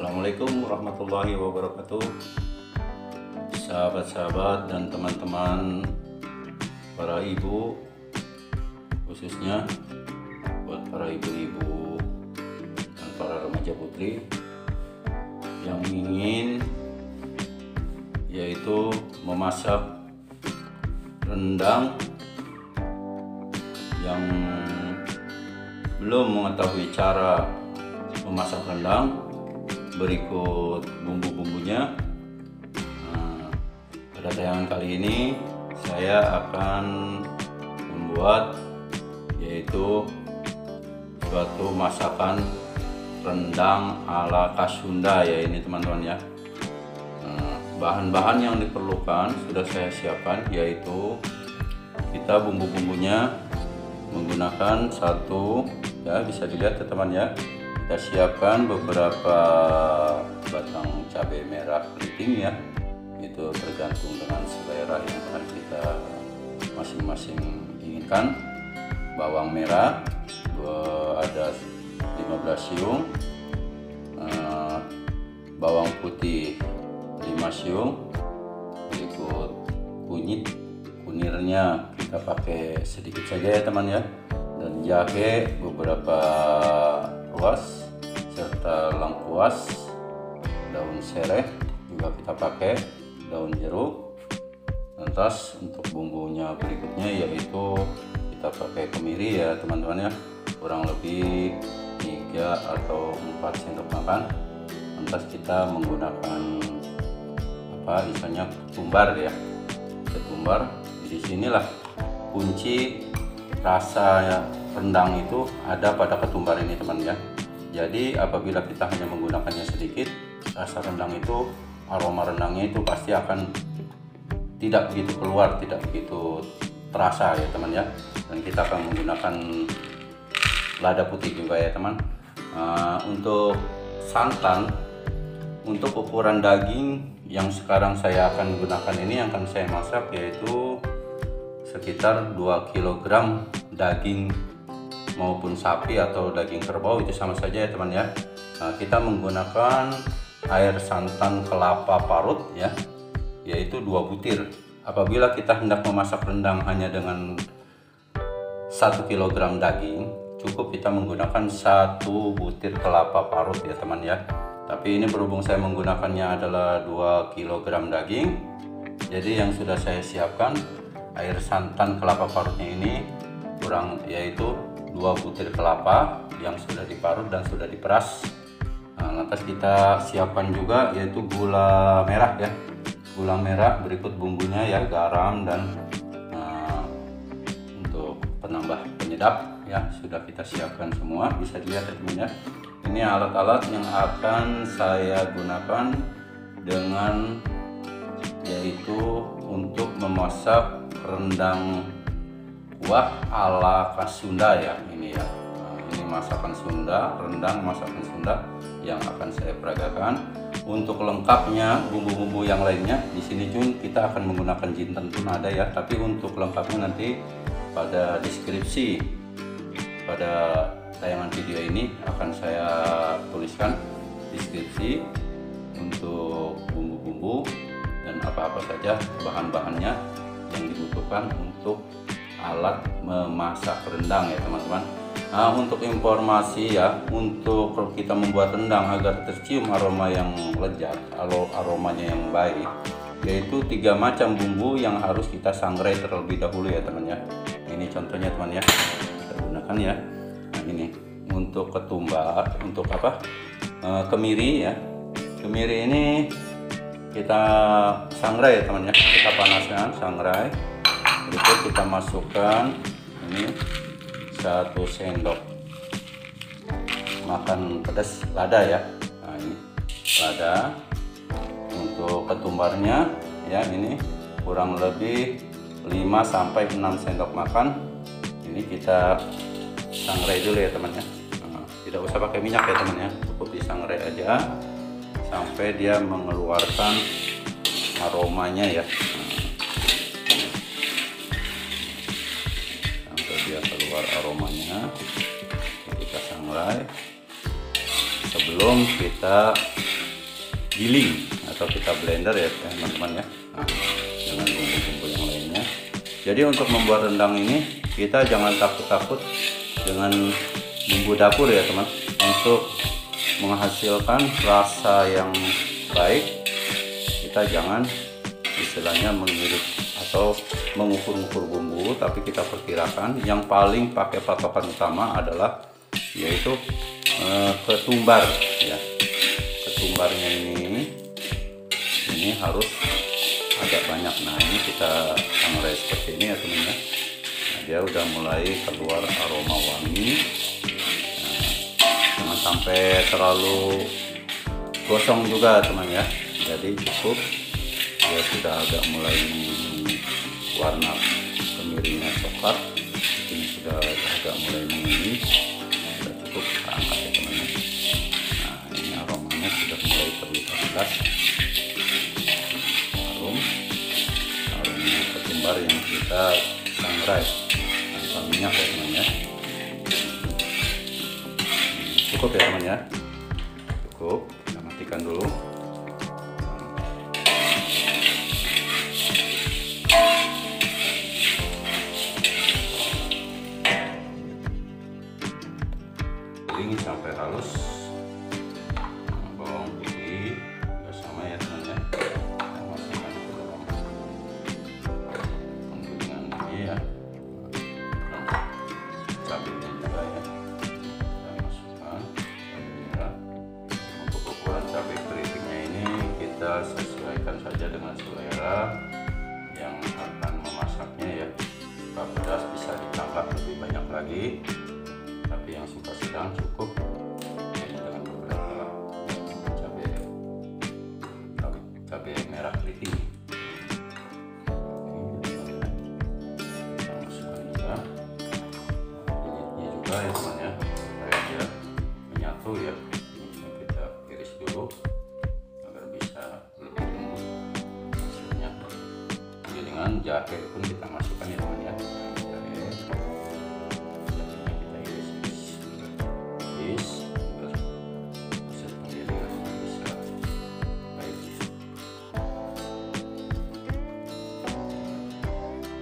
Assalamualaikum warahmatullahi wabarakatuh. Sahabat-sahabat dan teman-teman, para ibu, khususnya buat para ibu-ibu dan para remaja putri yang ingin yaitu memasak rendang, yang belum mengetahui cara memasak rendang, berikut bumbu-bumbunya. Pada tayangan kali ini saya akan membuat yaitu suatu masakan rendang ala khas Sunda ya ini teman-teman ya. Bahan-bahan yang diperlukan sudah saya siapkan, yaitu kita bumbu-bumbunya menggunakan satu ya, bisa dilihat ya teman ya. Kita siapkan beberapa batang cabai merah keriting ya, itu tergantung dengan selera yang akan kita masing-masing inginkan. Bawang merah ada 15 siung, bawang putih 5 siung, berikut kunirnya kita pakai sedikit saja ya teman ya, dan jahe beberapa ruas, serta lengkuas, daun sereh juga kita pakai, daun jeruk. Lantas untuk bumbunya berikutnya yaitu kita pakai kemiri ya teman-teman ya, kurang lebih 3 atau 4 sendok makan. Lantas kita menggunakan misalnya ketumbar ya, ketumbar. Di sinilah kunci rasa ya, rendang itu ada pada ketumbar ini teman ya. Jadi apabila kita hanya menggunakannya sedikit, rasa rendang itu, aroma rendangnya itu pasti akan tidak begitu keluar, tidak begitu terasa ya teman ya. Dan kita akan menggunakan lada putih juga ya teman. Untuk santan, untuk ukuran daging yang sekarang saya akan gunakan ini, yang akan saya masak, yaitu sekitar 2 kg daging maupun sapi atau daging kerbau, itu sama saja ya teman ya. Kita menggunakan air santan kelapa parut ya, yaitu 2 butir. Apabila kita hendak memasak rendang hanya dengan 1 kg daging, cukup kita menggunakan 1 butir kelapa parut ya teman ya. Tapi ini berhubung saya menggunakannya adalah 2 kg daging, jadi yang sudah saya siapkan air santan kelapa parutnya ini kurang, yaitu 2 butir kelapa yang sudah diparut dan sudah diperas. Lantas kita siapkan juga yaitu gula merah ya, gula merah, berikut bumbunya ya, garam dan untuk penambah penyedap ya, sudah kita siapkan semua. Bisa dilihat ya teman ya. Ini alat-alat yang akan saya gunakan dengan yaitu untuk memasak rendang kuah ala khas Sunda ya ini ya. Ini masakan Sunda, rendang masakan Sunda yang akan saya peragakan. Untuk lengkapnya bumbu-bumbu yang lainnya di sini pun kita akan menggunakan jinten pun ada ya, tapi untuk lengkapnya nanti pada deskripsi pada tayangan video ini akan saya tuliskan deskripsi untuk bumbu-bumbu dan apa-apa saja bahan-bahannya yang dibutuhkan untuk alat memasak rendang ya teman-teman. Untuk informasi ya, untuk kita membuat rendang agar tercium aroma yang lezat, aromanya yang baik, yaitu 3 macam bumbu yang harus kita sangrai terlebih dahulu ya teman ya. Ini contohnya teman ya, kita gunakan ya. Nah ini untuk ketumbar, untuk kemiri ya. Kemiri ini kita sangrai ya teman ya, kita panaskan, sangrai. Berikut kita masukkan ini 1 sendok makan pedas lada ya. Nah ini lada. Untuk ketumbarnya ya, ini kurang lebih 5 sampai 6 sendok makan. Ini kita sangrai dulu ya teman ya. Tidak usah pakai minyak ya teman ya, cukup disangrai aja sampai dia mengeluarkan aromanya ya. Sampai dia keluar aromanya kita sangrai sebelum kita giling atau kita blender ya teman-teman ya. Nah, dengan bumbu-bumbu yang lainnya. Jadi untuk membuat rendang ini kita jangan takut-takut dengan bumbu dapur ya teman. Untuk menghasilkan rasa yang baik kita jangan istilahnya mengirit atau mengukur-ukur bumbu, tapi kita perkirakan. Yang paling pakai patokan utama adalah yaitu ketumbar ya. Ketumbarnya ini harus agak banyak. Nah ini kita sangrai seperti ini ya teman ya. Nah, dia udah mulai keluar aroma wangi. Nah, jangan sampai terlalu gosong juga teman ya. Jadi cukup dia sudah agak mulai warna kemiringnya coklat, ini sudah agak mulai menguning, sudah cukup kita angkat ya teman ya. Nah ini aromanya sudah mulai terlihat jelas, aromanya ketumbar yang kita sangrai tanpa minyak ya teman ya. Cukup ya teman ya, cukup, kita matikan dulu. Giling sampai halus. Bawang putih bersama ya teman ya, kita masukkan ke dalam penggilingan ini ya. Cabenya juga ya kita masukkan, cabai merah. Untuk ukuran cabai keritingnya ini kita sesuaikan saja dengan selera yang akan memasaknya ya. Jika pedas bisa ditambah lebih banyak lagi, tapi yang suka sedang cukup dengan beberapa cabai merah keriting. Kita masukkan juga minyaknya juga ya teman ya, supaya dia menyatu ya. Ini kita iris dulu agar bisa lebih lembut hasilnya. Dengan jahe pun kita masukkan ya teman ya.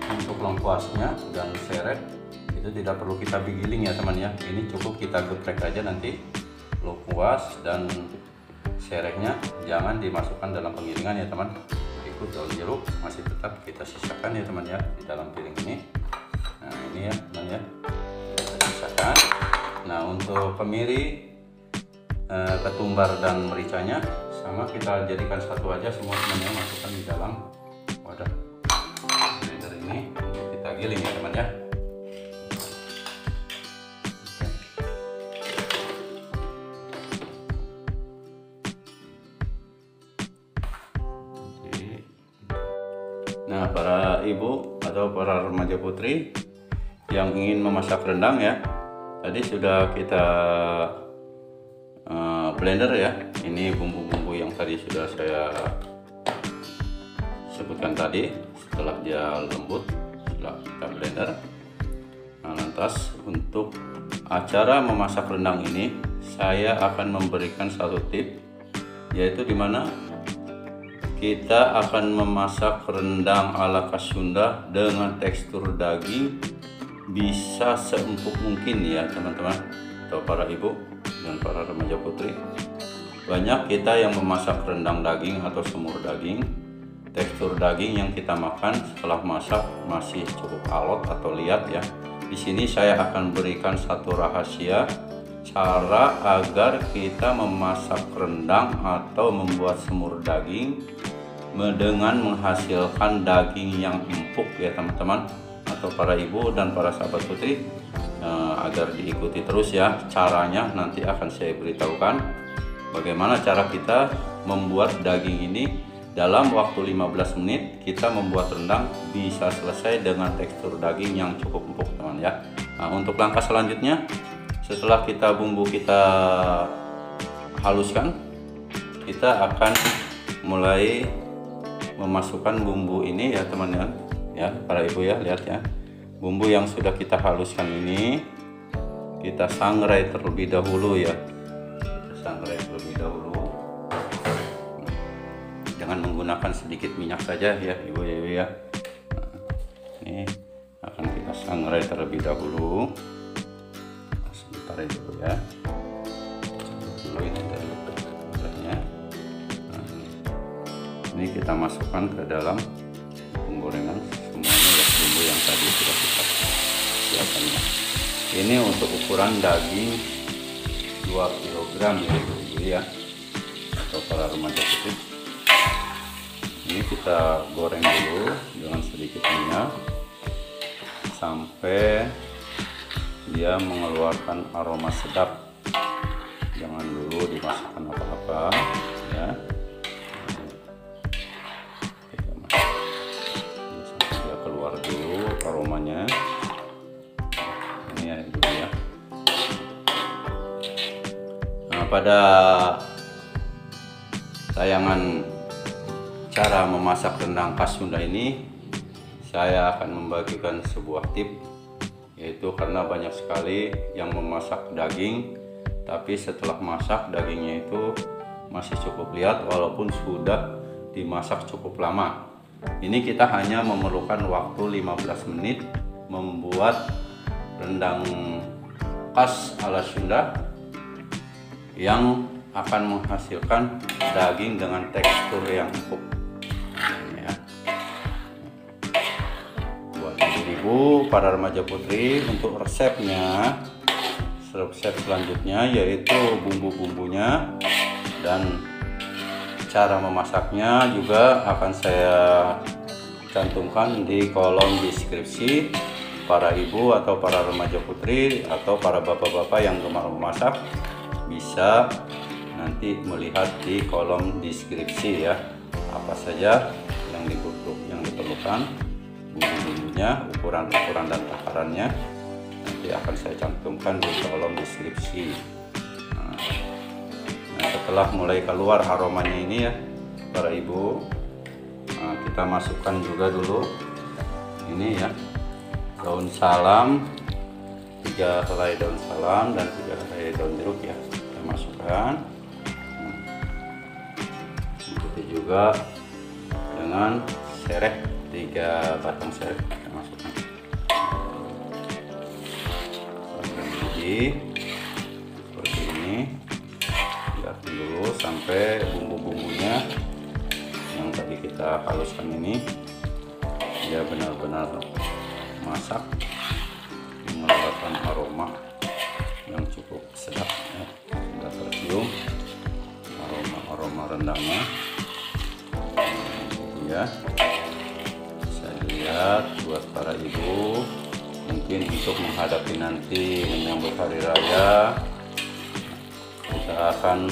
Untuk lengkuasnya dan sereh itu tidak perlu kita giling ya teman ya. Ini cukup kita geprek aja nanti. Lengkuas dan serehnya jangan dimasukkan dalam penggilingan ya teman. Ikut daun jeruk masih tetap kita sisakan ya teman ya di dalam piring ini. Nah ini ya teman ya, kita sisakan. Nah untuk kemiri, ketumbar dan mericanya sama kita jadikan satu aja semua teman ya, masukkan di dalam wadah blender ini untuk kita giling ya teman ya. Nah para ibu atau para remaja putri yang ingin memasak rendang ya, tadi sudah kita blender ya. Ini bumbu-bumbu yang tadi sudah saya sebutkan tadi. Setelah dia lembut, setelah kita blender. Nah lantas untuk acara memasak rendang ini saya akan memberikan satu tip, yaitu dimana kita akan memasak rendang ala khas Sunda dengan tekstur daging bisa seempuk mungkin ya teman-teman atau para ibu dan para remaja putri. Banyak kita yang memasak rendang daging atau semur daging, tekstur daging yang kita makan setelah masak masih cukup alot atau liat ya. Di sini saya akan berikan satu rahasia cara agar kita memasak rendang atau membuat semur daging dengan menghasilkan daging yang empuk ya teman-teman atau para ibu dan para sahabat putri. Agar diikuti terus ya caranya, nanti akan saya beritahukan bagaimana cara kita membuat daging ini dalam waktu 15 menit kita membuat rendang bisa selesai dengan tekstur daging yang cukup empuk teman ya. Nah, untuk langkah selanjutnya setelah kita bumbu kita haluskan, kita akan mulai memasukkan bumbu ini ya teman ya para ibu ya, lihat ya, bumbu yang sudah kita haluskan ini kita sangrai terlebih dahulu ya, kita sangrai terlebih dahulu. dengan menggunakan sedikit minyak saja ya ibu ya. Nah, ini akan kita sangrai terlebih dahulu sebentar ibu ya. Dulu ini dari kulitnya. Nah, ini kita masukkan ke dalam penggorengan semuanya ya, bumbu yang tadi sudah kita siapkan ya. Ini untuk ukuran daging 2 kg ya ibu ya, atau para remaja putih. Ini kita goreng dulu dengan sedikit minyak sampai dia mengeluarkan aroma sedap. Jangan dulu dimasukkan apa-apa ya. Sampai dia keluar dulu aromanya. Ini ya itu ya. Nah, pada tayangan cara memasak rendang khas Sunda ini, saya akan membagikan sebuah tip, yaitu karena banyak sekali yang memasak daging tapi setelah masak dagingnya itu masih cukup lihat walaupun sudah dimasak cukup lama. Ini kita hanya memerlukan waktu 15 menit membuat rendang khas ala Sunda yang akan menghasilkan daging dengan tekstur yang empuk ya. Buat ibu-ibu para remaja putri, untuk resep selanjutnya yaitu bumbu-bumbunya dan cara memasaknya juga akan saya cantumkan di kolom deskripsi. Para ibu atau para remaja putri atau para bapak-bapak yang gemar memasak bisa nanti melihat di kolom deskripsi ya, apa saja yang diperlukan, bumbu-bumbunya, ukuran-ukuran dan takarannya nanti akan saya cantumkan di kolom deskripsi. Nah, setelah mulai keluar aromanya ini ya para ibu, kita masukkan juga dulu ini ya, daun salam, 3 helai daun salam dan 3 helai daun jeruk ya, kita masukkan. Ikuti juga dengan sereh, 3 batang sereh kita masukkan. Jadi seperti ini, biarkan dulu sampai bumbu-bumbunya yang tadi kita haluskan ini dia benar-benar masak, mengeluarkan aroma yang cukup sedap ya. Sudah tercium aroma rendangnya ya. Saya lihat buat para ibu mungkin untuk menghadapi nanti menyambut hari raya, kita akan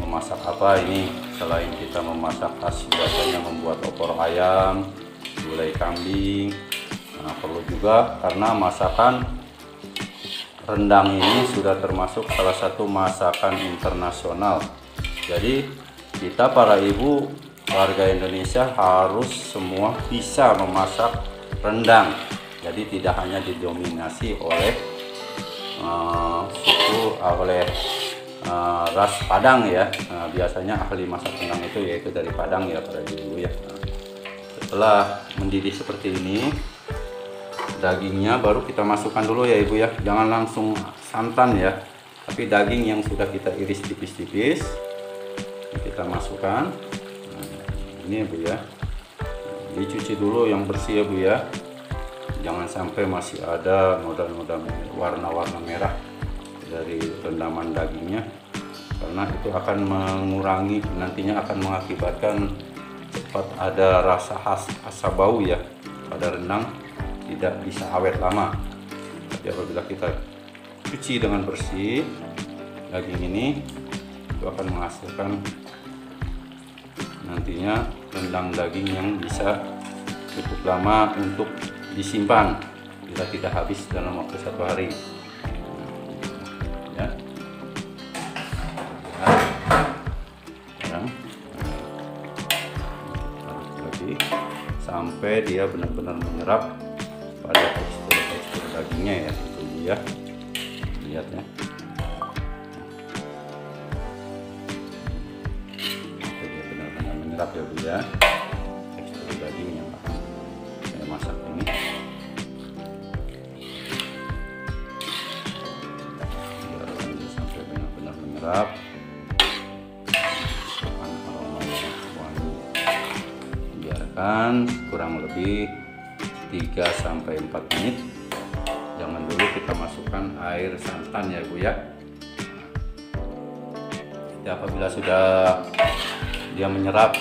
memasak apa ini selain kita memasak khas biasanya membuat opor ayam, gulai kambing. Nah, perlu juga karena masakan rendang ini sudah termasuk salah satu masakan internasional. Jadi kita para ibu warga Indonesia harus semua bisa memasak rendang. Jadi tidak hanya didominasi oleh ras Padang ya. Nah, biasanya ahli masak rendang itu yaitu dari Padang ya para ibu ya. Nah, setelah mendidih seperti ini, dagingnya baru kita masukkan dulu ya ibu ya, jangan langsung santan ya, tapi daging yang sudah kita iris tipis-tipis kita masukkan. Nah, ini ya bu ya, dicuci dulu yang bersih ya bu ya, jangan sampai masih ada noda-noda warna-warna merah dari rendaman dagingnya, karena itu akan mengurangi, nantinya akan mengakibatkan cepat ada rasa khas asa bau ya pada rendang, tidak bisa awet lama. Tapi apabila kita cuci dengan bersih daging ini, itu akan menghasilkan nantinya rendang daging yang bisa cukup lama untuk disimpan, bila tidak habis dalam waktu 1 hari ya. Sekarang lagi sampai dia benar-benar menyerap pada tekstur dagingnya ya, itu dia, lihat ya. Dia benar-benar menyerap mantap ya Bu ya, tekstur daging yang akan saya masak ini. Biarkan dia sampai benar-benar menyerap. Biarkan kurang lebih 3-4 menit. Jangan dulu kita masukkan air santan ya Bu ya. Ya, apabila sudah dia menyerap,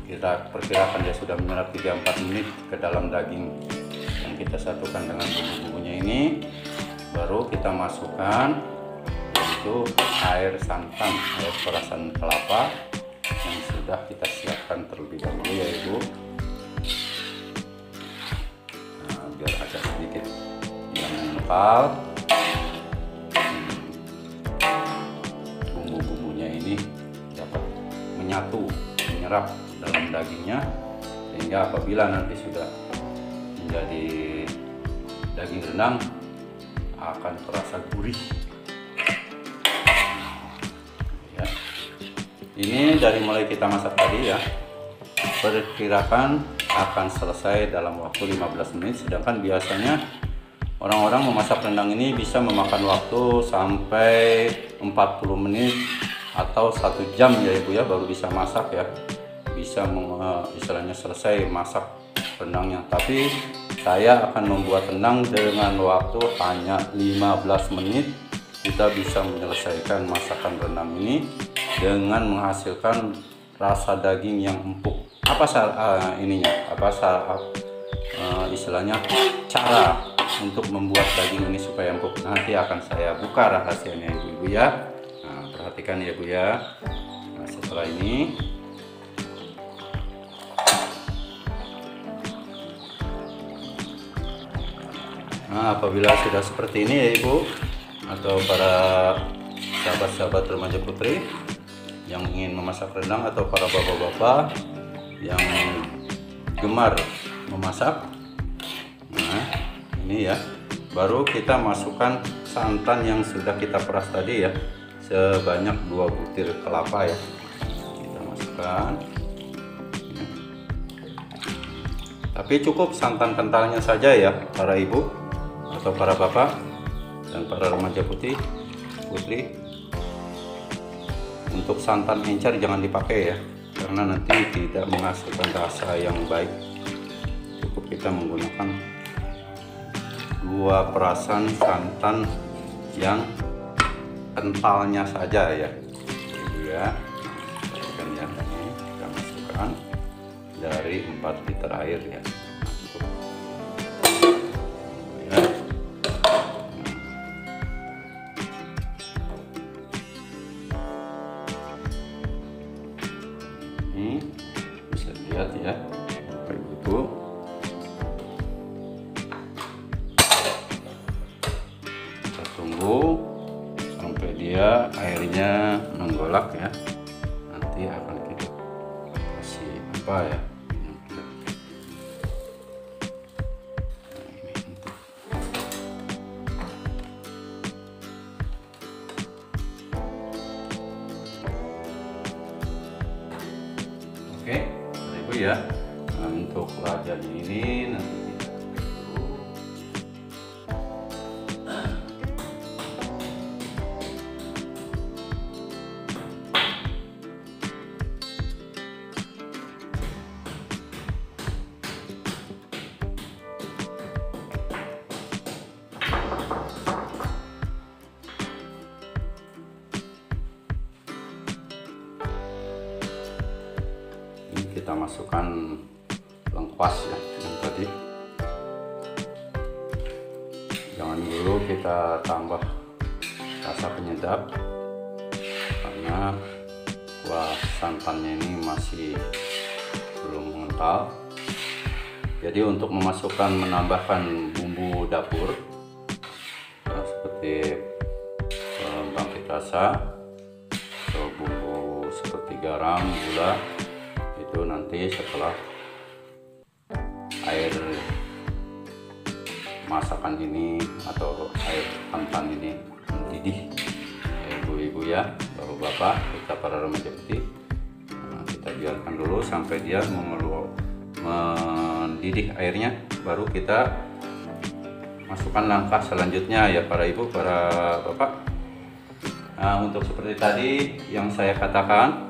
kita perkirakan dia sudah menyerap 3-4 menit ke dalam daging yang kita satukan dengan bumbu-bumbunya ini, baru kita masukkan yaitu air santan, air perasan kelapa yang sudah kita siapkan terlebih dahulu ya Ibu. Nah, biar agak sedikit yang mengental, bumbu-bumbunya ini dapat menyatu, menyerap dalam dagingnya, sehingga apabila nanti sudah menjadi daging rendang akan terasa gurih. Ya. Ini dari mulai kita masak tadi ya, perkirakan akan selesai dalam waktu 15 menit, sedangkan biasanya orang-orang memasak rendang ini bisa memakan waktu sampai 40 menit atau 1 jam ya Ibu ya, baru bisa masak ya, bisa istilahnya selesai masak rendangnya. Tapi saya akan membuat rendang dengan waktu hanya 15 menit. Kita bisa menyelesaikan masakan rendang ini dengan menghasilkan rasa daging yang empuk. Apa istilahnya cara untuk membuat daging ini supaya empuk, nanti akan saya buka rahasianya Ibu ya. Nah, perhatikan ya Bu ya. Nah, setelah ini apabila sudah seperti ini ya Ibu atau para sahabat-sahabat remaja putri yang ingin memasak rendang, atau para bapak-bapak yang gemar memasak, nah ini ya, baru kita masukkan santan yang sudah kita peras tadi ya, sebanyak 2 butir kelapa ya, kita masukkan. Tapi cukup santan kentalnya saja ya para ibu atau para bapak dan para remaja putri. Untuk santan encer jangan dipakai ya, karena nanti tidak menghasilkan rasa yang baik. Cukup kita menggunakan 2 perasan santan yang kentalnya saja ya Ibu ya. Perhatikan ya, ini kita masukkan dari 4 liter air ya. Cukup ya. Ini bisa dilihat ya Bapak Ibu. Kita tunggu sampai dia airnya menggolak ya. Nanti akan kita kasih apa ya? Oke, Ibu ya. Nah, untuk wajan ini nanti kita dulu. Kita masukkan lengkuas ya yang tadi. Jangan dulu kita tambah rasa penyedap karena kuah santannya ini masih belum mengental. Jadi untuk menambahkan bumbu dapur seperti bangkit rasa atau bumbu seperti garam, gula, itu nanti setelah air masakan ini atau air santan ini mendidih, ibu-ibu ya, bapak-bapak, kita para remaja putih, nah, kita biarkan dulu sampai dia mendidih airnya, baru kita masukkan langkah selanjutnya ya para ibu, para bapak. Nah, untuk seperti tadi yang saya katakan,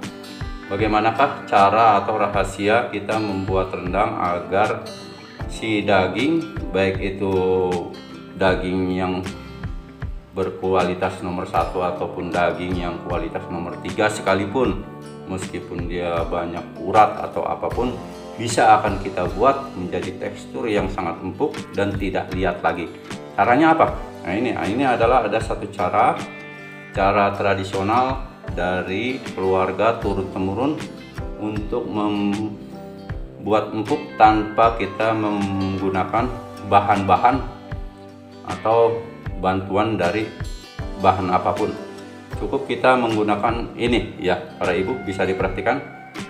bagaimanakah cara atau rahasia kita membuat rendang agar si daging, baik itu daging yang berkualitas nomor 1 ataupun daging yang kualitas nomor 3 sekalipun, meskipun dia banyak urat atau apapun, bisa akan kita buat menjadi tekstur yang sangat empuk dan tidak liat lagi. Caranya apa? Nah ini adalah ada satu cara tradisional dari keluarga turun-temurun untuk membuat empuk tanpa kita menggunakan bahan-bahan atau bantuan dari bahan apapun. Cukup kita menggunakan ini ya para ibu, bisa diperhatikan.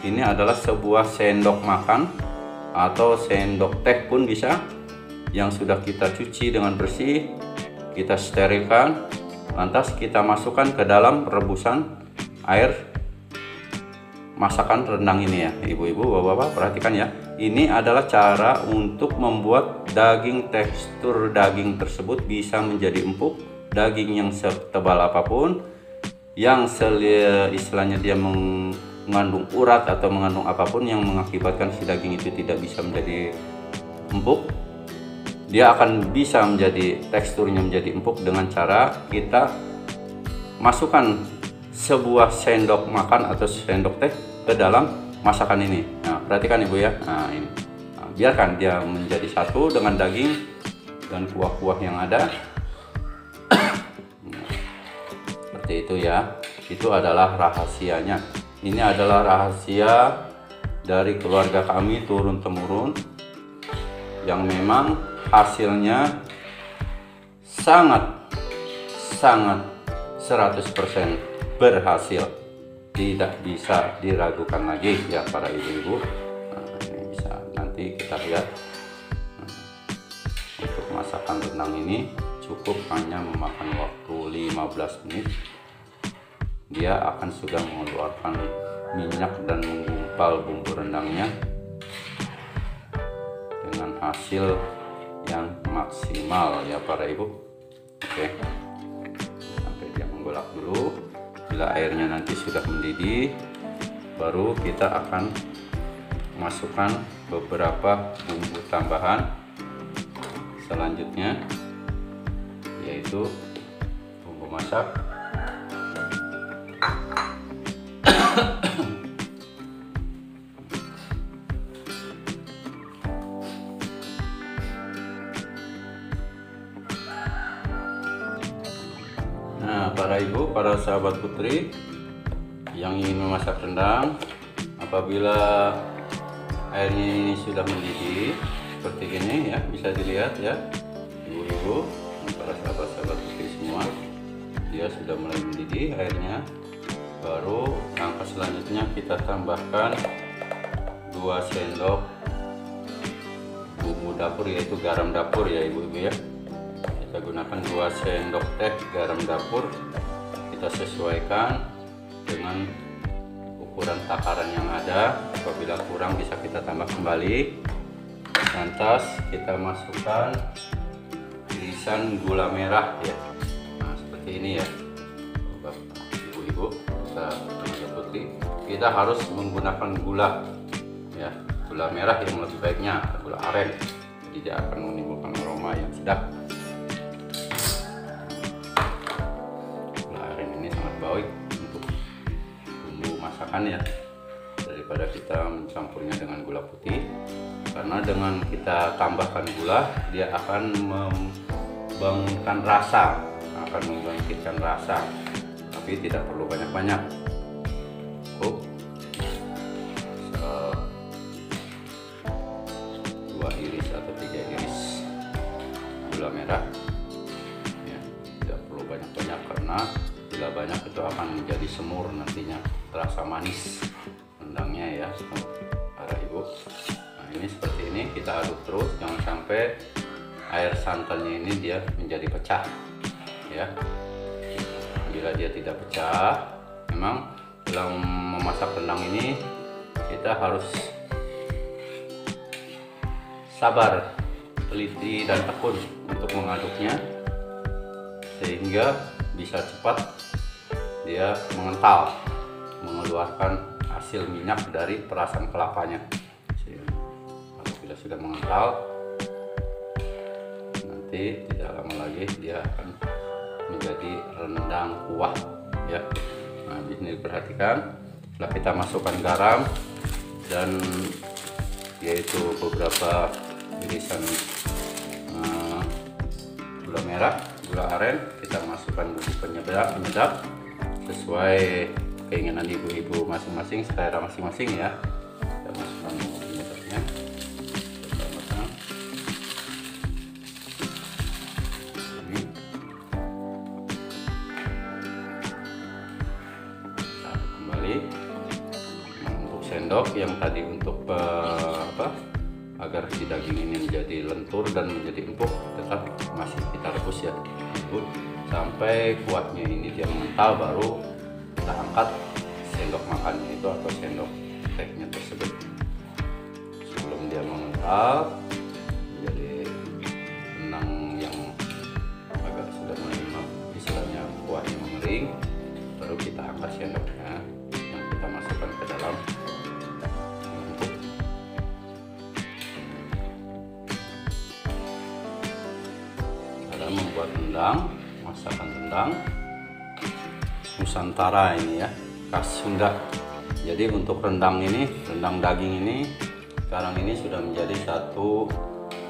Ini adalah sebuah sendok makan atau sendok teh pun bisa, yang sudah kita cuci dengan bersih, kita sterilkan, lantas kita masukkan ke dalam rebusan air masakan rendang ini ya ibu-ibu, bapak-bapak, perhatikan ya. Ini adalah cara untuk membuat tekstur daging tersebut bisa menjadi empuk. Daging yang setebal apapun, yang istilahnya dia mengandung urat atau mengandung apapun yang mengakibatkan si daging itu tidak bisa menjadi empuk, dia akan bisa menjadi teksturnya menjadi empuk dengan cara kita masukkan sebuah sendok makan atau sendok teh ke dalam masakan ini. Nah, perhatikan ibu ya. Nah, ini. Nah, biarkan dia menjadi satu dengan daging dan kuah-kuah yang ada. Nah, seperti itu ya. Itu adalah rahasianya. Ini adalah rahasia dari keluarga kami turun-temurun yang memang hasilnya sangat 100% berhasil, tidak bisa diragukan lagi ya para ibu-ibu. Nah, ini bisa nanti kita lihat. Nah, untuk masakan rendang ini cukup hanya memakan waktu 15 menit, dia akan sudah mengeluarkan minyak dan menggumpal bumbu rendangnya dengan hasil yang maksimal ya para ibu. Oke, sampai dia menggolak dulu. Bila airnya nanti sudah mendidih, baru kita akan masukkan beberapa bumbu tambahan selanjutnya, yaitu bumbu masak, Nah, para ibu, para sahabat putri yang ingin memasak rendang, apabila airnya ini sudah mendidih seperti ini ya, bisa dilihat ya ibu-ibu, para sahabat-sahabat putri semua, dia sudah mulai mendidih airnya. Baru langkah selanjutnya kita tambahkan 2 sendok bumbu dapur, yaitu garam dapur ya ibu-ibu ya. Kita gunakan 2 sendok teh garam dapur. Kita sesuaikan dengan ukuran takaran yang ada. Apabila kurang bisa kita tambah kembali. Lantas kita masukkan irisan gula merah ya. Nah, seperti ini ya ibu-ibu, putri. Kita harus menggunakan gula ya, gula merah yang lebih baiknya gula aren, jadi dia akan menimbulkan aroma yang sedap. Baik untuk bumbu masakan ya, daripada kita mencampurnya dengan gula putih, karena dengan kita tambahkan gula dia akan membangkitkan rasa, tapi tidak perlu banyak-banyak. Cukup 2 iris atau 3 iris gula merah ya, tidak perlu banyak-banyak, karena bila banyak itu akan menjadi semur nantinya, terasa manis rendangnya ya para ibu. Nah, ini seperti ini kita aduk terus, jangan sampai air santannya ini dia menjadi pecah ya. Bila dia tidak pecah, memang dalam memasak rendang ini kita harus sabar, teliti dan tekun untuk mengaduknya sehingga bisa cepat dia mengental, mengeluarkan hasil minyak dari perasan kelapanya. Apabila sudah mengental, nanti tidak lama lagi dia akan menjadi rendang kuah ya. Nah, ini diperhatikan. Setelah kita masukkan garam dan yaitu beberapa irisan gula merah, gula aren, kita masukkan bumbu penyedap sesuai keinginan ibu-ibu masing-masing, selera masing-masing ya. Kita masukkan bumbu penyedapnya. Untuk sendok yang tadi untuk agar si daging ini menjadi lentur dan menjadi empuk, tetap masih kita rebus ya sampai kuahnya ini dia mengental, baru kita angkat sendok makannya itu atau sendok tehnya tersebut. Sebelum dia mengental menjadi rendang yang agak sudah mulai istilahnya kuahnya mengering, baru kita angkat sendoknya yang kita masukkan ke dalam mangkuk. Dalam membuat rendang, masakan rendang Nusantara ini ya, khas Sunda. Jadi untuk rendang ini, rendang daging ini sekarang ini sudah menjadi satu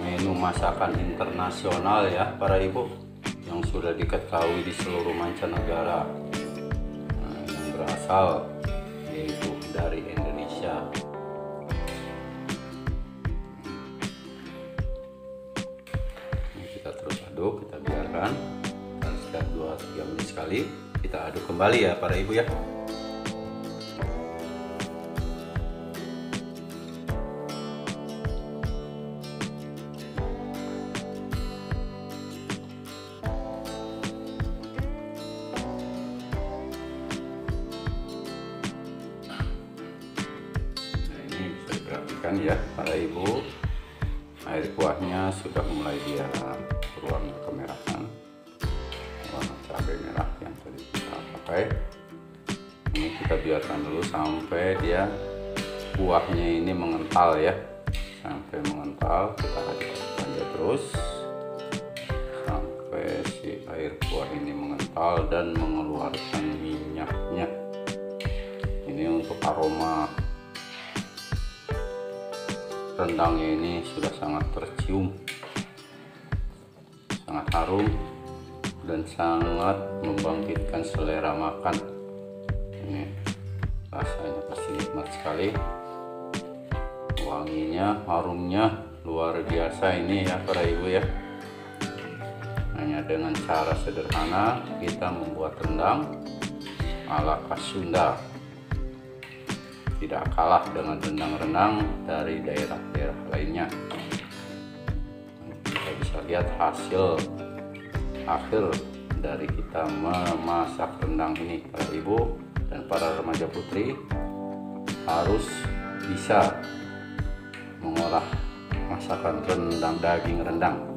menu masakan internasional ya para ibu, yang sudah diketahui di seluruh mancanegara, yang berasal yaitu dari Indonesia. Ini kita terus aduk, kita biarkan dan setiap 2-3 menit sekali kita aduk kembali ya para ibu ya. Perhatikan ya para ibu, air kuahnya sudah mulai dia berwarna kemerahan, warna cabai merah yang tadi kita pakai. Ini kita biarkan dulu sampai dia kuahnya ini mengental ya, sampai mengental. Kita aduk aja terus sampai si air kuah ini mengental dan mengeluarkan minyaknya. Ini untuk aroma rendangnya ini sudah sangat tercium, sangat harum dan sangat membangkitkan selera makan. Ini rasanya pasti nikmat sekali, wanginya, harumnya luar biasa ini ya para ibu ya. Hanya dengan cara sederhana kita membuat rendang ala khas Sunda, tidak kalah dengan rendang-rendang dari daerah-daerah lainnya. Kita bisa lihat hasil akhir dari kita memasak rendang ini para ibu dan para remaja putri harus bisa mengolah masakan rendang, daging rendang.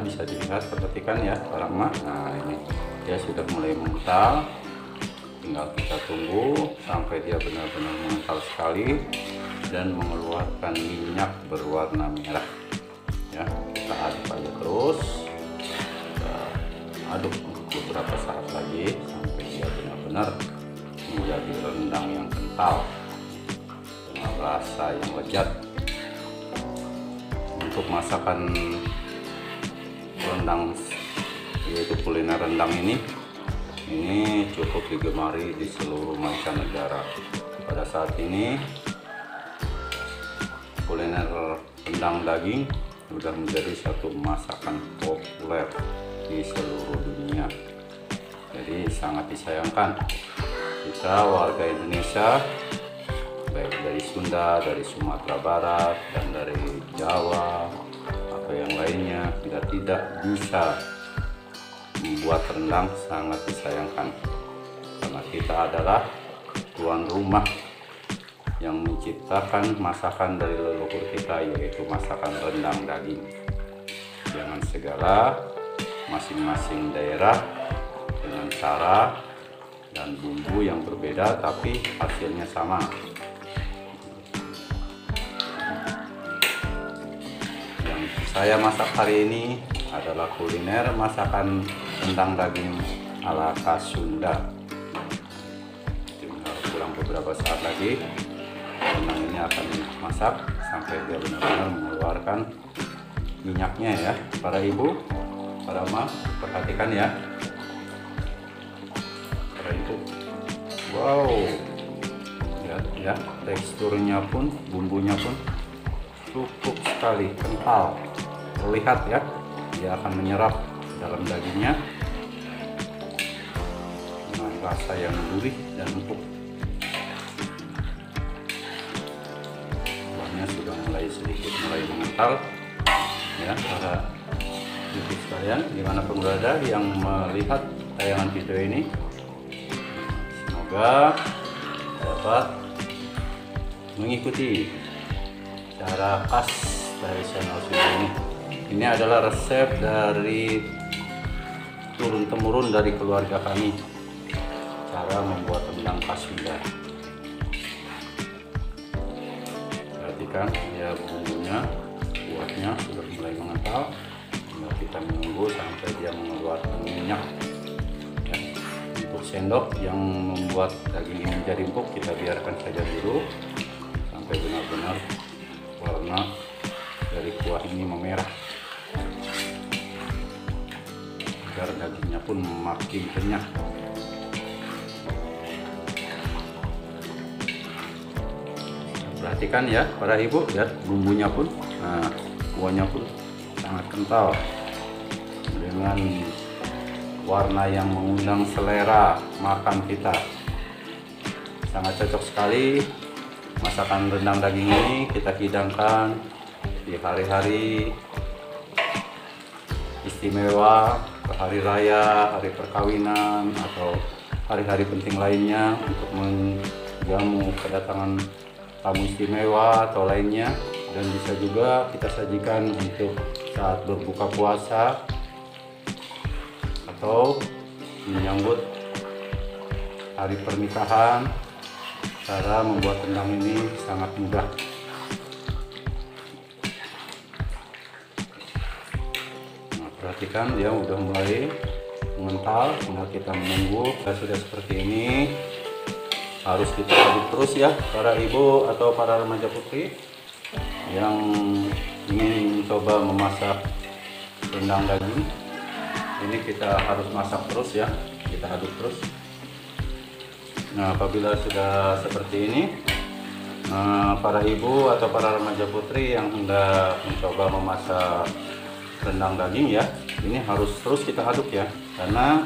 Bisa dilihat, perhatikan ya para emak. Nah ini dia sudah mulai mengental, tinggal kita tunggu sampai dia benar-benar mengental sekali dan mengeluarkan minyak berwarna merah ya. Kita aduk aja terus, kita aduk untuk beberapa saat lagi sampai dia benar-benar menjadi rendang yang kental dengan rasa yang lezat. Untuk masakan rendang, yaitu kuliner rendang ini cukup digemari di seluruh mancanegara. Pada saat ini kuliner rendang daging sudah menjadi satu masakan populer di seluruh dunia. Jadi sangat disayangkan kita warga Indonesia, baik dari Sunda, dari Sumatera Barat, dan dari Jawa atau yang lainnya, kita tidak bisa membuat rendang. Sangat disayangkan karena kita adalah tuan rumah yang menciptakan masakan dari leluhur kita, yaitu masakan rendang daging. Dengan segala masing-masing daerah dengan cara dan bumbu yang berbeda, tapi hasilnya sama. Yang saya masak hari ini adalah kuliner masakan rendang daging ala khas Sunda. Tinggal pulang beberapa saat lagi, rendang ini akan masak sampai dia benar-benar mengeluarkan minyaknya ya. Para ibu, para ma, perhatikan ya. Para ibu, wow, lihat ya, teksturnya pun, bumbunya pun cukup sekali kental. Terlihat ya, dia akan menyerap dalam dagingnya dengan rasa yang gurih dan empuk. Buahnya sudah mulai mengental ya. Para ibu sekalian dimanapun berada yang melihat tayangan video ini, semoga dapat mengikuti cara khas dari channel Sunda ini. Ini adalah resep dari turun-temurun dari keluarga kami, cara membuat rendang khas Sunda. Perhatikan ya, bumbunya, kuahnya sudah mulai mengental. Tinggal kita menunggu sampai dia mengeluarkan minyak ya. Untuk sendok yang membuat daging ini menjadi empuk, kita biarkan saja dulu sampai benar-benar warna dari kuah ini memerah, agar dagingnya pun makin kenyal. Perhatikan ya para ibu, lihat bumbunya pun, nah kuahnya pun sangat kental dengan warna yang mengundang selera makan kita. Sangat cocok sekali masakan rendang daging ini kita hidangkan di hari-hari istimewa, hari raya, hari perkawinan, atau hari-hari penting lainnya untuk menjamu kedatangan tamu istimewa atau lainnya. Dan bisa juga kita sajikan untuk saat berbuka puasa atau menyambut hari pernikahan. Cara membuat rendang ini sangat mudah. Nah, perhatikan dia udah mulai mengental. Tinggal kita menunggu. Sudah seperti ini, harus kita aduk terus ya para ibu atau para remaja putri yang ingin mencoba memasak rendang daging. Ini kita harus masak terus ya, kita aduk terus. Nah, apabila sudah seperti ini, para ibu atau para remaja putri yang hendak mencoba memasak rendang daging ya, ini harus terus kita aduk ya, karena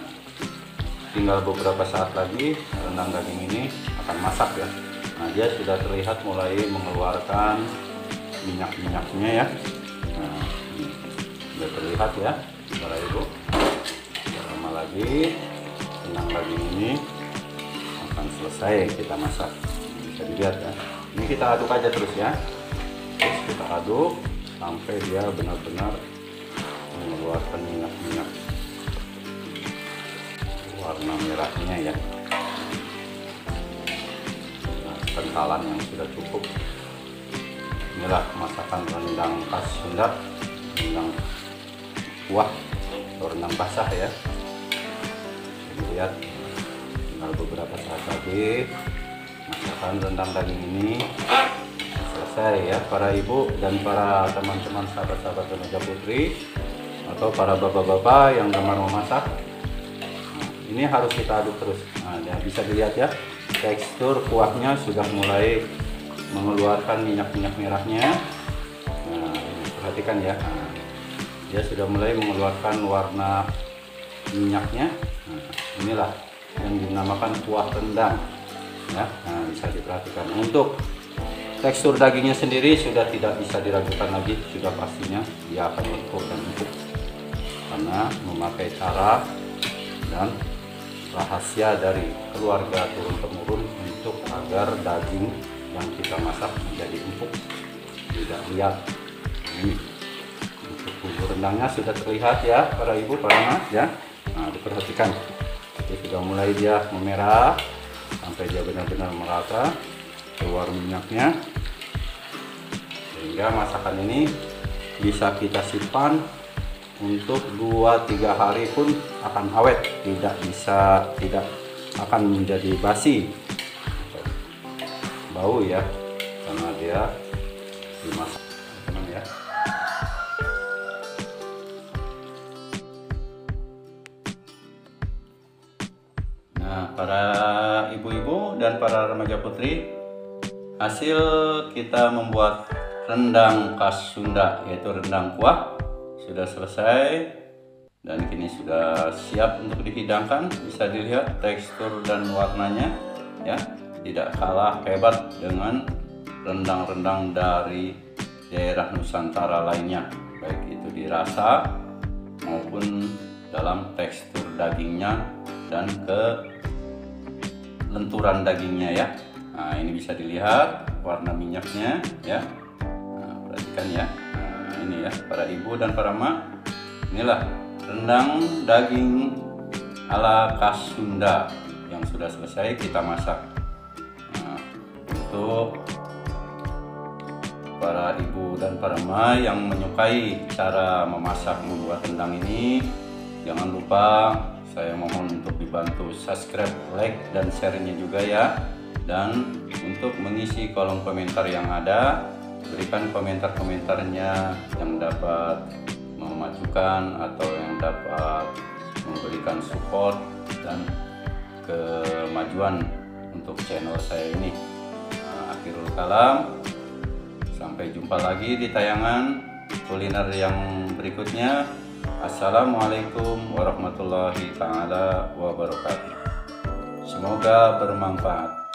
tinggal beberapa saat lagi rendang daging ini akan masak ya. Nah, dia sudah terlihat mulai mengeluarkan minyak-minyaknya ya. Nah, sudah terlihat ya para ibu. Tidak lama lagi rendang daging ini akan selesai kita masak. Bisa dilihat ya, ini kita aduk aja terus ya, terus kita aduk sampai dia benar-benar mengeluarkan minyak-minyak warna merahnya ya. Nah, kentalan yang sudah cukup Inilah masakan rendang khas Sunda, rendang kuah atau rendang basah ya. Lihat, tinggal beberapa saat lagi masakan rendang daging ini selesai ya, para ibu dan para teman-teman sahabat-sahabat remaja putri atau para bapak-bapak yang gemar memasak. Ini harus kita aduk terus. Nah, ya, bisa dilihat ya, tekstur kuahnya sudah mulai mengeluarkan minyak-minyak merahnya. Nah, perhatikan ya, nah, dia sudah mulai mengeluarkan warna minyaknya. Nah, inilah yang dinamakan kuah rendang ya. Nah, bisa diperhatikan, untuk tekstur dagingnya sendiri sudah tidak bisa diragukan lagi, sudah pastinya dia akan lentur dan empuk karena memakai cara dan rahasia dari keluarga turun-temurun untuk agar daging yang kita masak menjadi empuk, tidak lihat. Ini untuk bumbu rendangnya sudah terlihat ya, para ibu, para mas ya. Nah, diperhatikan, dia sudah mulai dia memerah sampai dia benar-benar merata keluar minyaknya, sehingga masakan ini bisa kita simpan untuk 2-3 hari pun akan awet, tidak akan menjadi basi bau ya, karena dia dimasak ya. Nah, para ibu-ibu dan para remaja putri, hasil kita membuat rendang khas Sunda yaitu rendang kuah sudah selesai dan kini sudah siap untuk dihidangkan. Bisa dilihat tekstur dan warnanya ya, tidak kalah hebat dengan rendang-rendang dari daerah Nusantara lainnya, baik itu dirasa maupun dalam tekstur dagingnya dan kelenturan dagingnya ya. Nah, ini bisa dilihat warna minyaknya ya. Nah, perhatikan ya. Ini ya, para ibu dan para mak, inilah rendang daging ala khas Sunda yang sudah selesai kita masak. Nah, untuk para ibu dan para mak yang menyukai cara memasak membuat rendang ini, jangan lupa saya mohon untuk dibantu subscribe, like, dan share-nya juga ya. Dan untuk mengisi kolom komentar yang ada, berikan komentar-komentarnya yang dapat memajukan atau yang dapat memberikan support dan kemajuan untuk channel saya ini. Nah, akhirul kalam, sampai jumpa lagi di tayangan kuliner yang berikutnya. Assalamualaikum warahmatullahi taala wabarakatuh. Semoga bermanfaat.